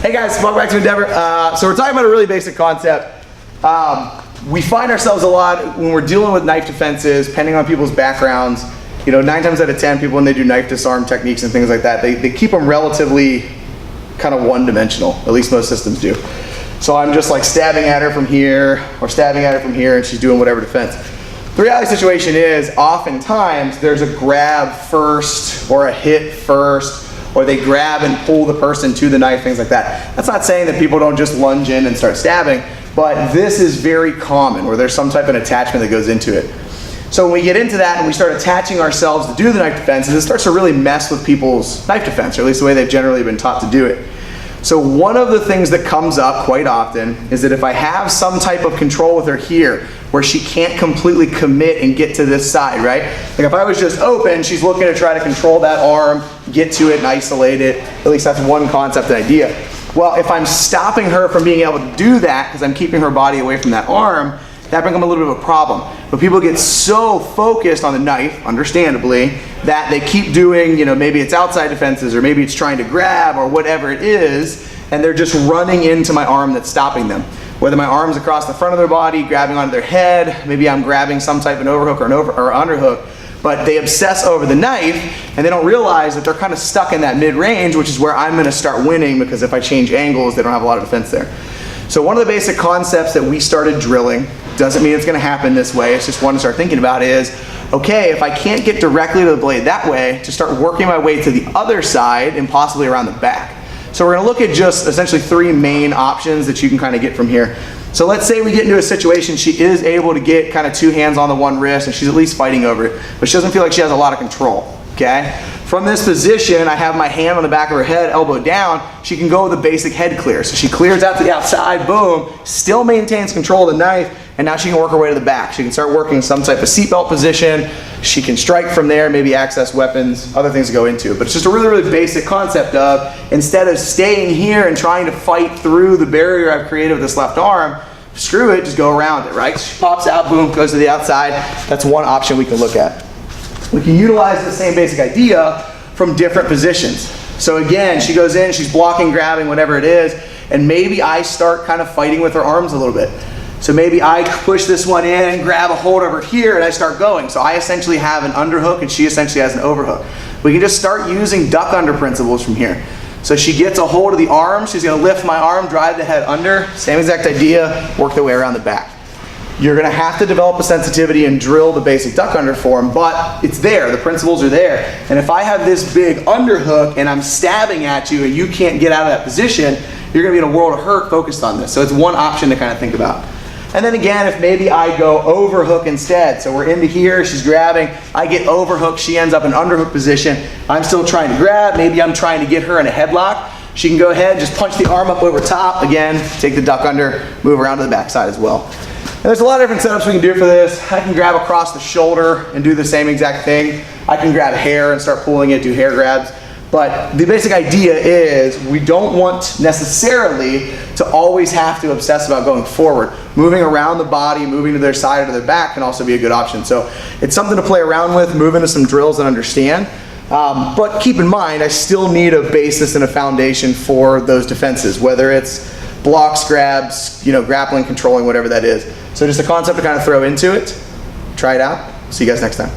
Hey guys, welcome back to Endeavor. So we're talking about a really basic concept. We find ourselves a lot when we're dealing with knife defenses, depending on people's backgrounds. You know, 9 times out of 10, people when they do knife disarm techniques and things like that, they keep them relatively kind of one-dimensional. At least most systems do. So I'm just like stabbing at her from here, or stabbing at her from here, and she's doing whatever defense. The reality situation is, oftentimes there's a grab first, or a hit first, or they grab and pull the person to the knife, things like that. That's not saying that people don't just lunge in and start stabbing, but this is very common, where there's some type of attachment that goes into it. So when we get into that and we start attaching ourselves to do the knife defenses, it starts to really mess with people's knife defense, or at least the way they've generally been taught to do it. So one of the things that comes up quite often is that if I have some type of control with her here, where she can't completely commit and get to this side, right? Like if I was just open, she's looking to try to control that arm, get to it and isolate it. At least that's one concept and idea. Well, if I'm stopping her from being able to do that, because I'm keeping her body away from that arm, that becomes a little bit of a problem. But people get so focused on the knife, understandably, that they keep doing, you know, maybe it's outside defenses, or maybe it's trying to grab, or whatever it is, and they're just running into my arm that's stopping them. Whether my arm's across the front of their body, grabbing onto their head, maybe I'm grabbing some type of overhook or an underhook, but they obsess over the knife, and they don't realize that they're kind of stuck in that mid-range, which is where I'm gonna start winning, because if I change angles, they don't have a lot of defense there. So one of the basic concepts that we started drilling, doesn't mean it's gonna happen this way, it's just one to start thinking about is, okay, if I can't get directly to the blade that way, to start working my way to the other side and possibly around the back. So we're gonna look at just essentially 3 main options that you can kind of get from here. So let's say we get into a situation, she is able to get kind of 2 hands on the one wrist, and she's at least fighting over it, but she doesn't feel like she has a lot of control, okay? From this position, I have my hand on the back of her head, elbow down, she can go with a basic head clear. So she clears out to the outside, boom, still maintains control of the knife, and now she can work her way to the back. She can start working some type of seatbelt position, she can strike from there, maybe access weapons, other things to go into. But it's just a really, really basic concept of, instead of staying here and trying to fight through the barrier I've created with this left arm, screw it, just go around it, right? She pops out, boom, goes to the outside. That's one option we can look at. We can utilize the same basic idea from different positions. So again, she goes in, she's blocking, grabbing, whatever it is, and maybe I start kind of fighting with her arms a little bit. So maybe I push this one in and grab a hold over here and I start going. So I essentially have an underhook and she essentially has an overhook. We can just start using duck under principles from here. So she gets a hold of the arm, she's gonna lift my arm, drive the head under, same exact idea, work the way around the back. You're gonna have to develop a sensitivity and drill the basic duck under form, but it's there, the principles are there. And if I have this big underhook and I'm stabbing at you and you can't get out of that position, you're gonna be in a world of hurt focused on this. So it's one option to kind of think about. And then again, if maybe I go overhook instead, so we're into here, she's grabbing, I get overhook, she ends up in underhook position, I'm still trying to grab, maybe I'm trying to get her in a headlock, she can go ahead, just punch the arm up over top, again, take the duck under, move around to the back side as well. And there's a lot of different setups we can do for this. I can grab across the shoulder and do the same exact thing. I can grab hair and start pulling it, do hair grabs. But the basic idea is we don't want necessarily to always have to obsess about going forward. Moving around the body, moving to their side or to their back can also be a good option. So it's something to play around with, move into some drills and understand. But keep in mind, I still need a basis and a foundation for those defenses, whether it's blocks, grabs, you know, grappling, controlling, whatever that is. So just a concept to kind of throw into it. Try it out. See you guys next time.